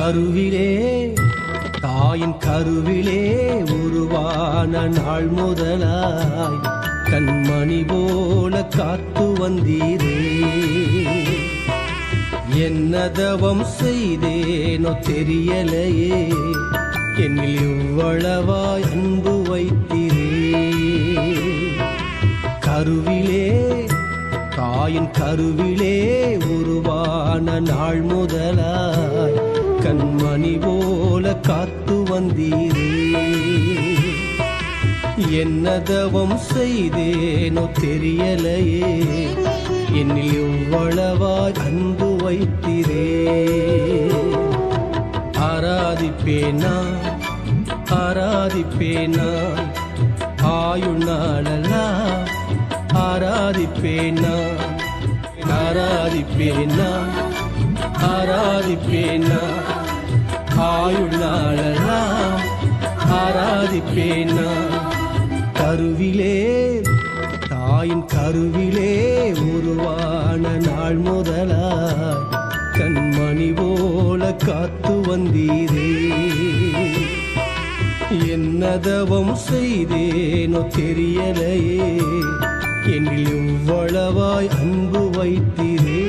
கருவிலே தாயின் கருவிலே உருவான நாள் முதலாய் கண்மணி போல காத்து வந்தீரே. என்ன தவம் செய்தேனோ தெரியலையே, என்னில் இவ்வளவாய் அன்பு வைத்தீரே. கருவிலே தாயின் கருவிலே உருவான நாள் முதலாய் கண்மணி போல காத்து வந்தீரே. என்ன தவம் செய்தேனோ தெரியலையே, என்னில் இவ்வளவாய் அன்பு வைத்தீரே. ஆராதிப்பேனா ஆராதிப்பேனா ஆயுள் நாளெல்லாம் ஆராதிப்பேனா ஆராதிப்பேனா ஆராதிப்பேனா ஆயுள் நாளெல்லாம் ஆராதிப்பேனா. கருவிலே தாயின் கருவிலே உருவான நாள் முதலாய் கண்மணி போல காத்து வந்தீரே. என்ன தவம் செய்தேனோ தெரியலையே, என்னில் இவ்வளவாய் அன்பு வைத்தீரே.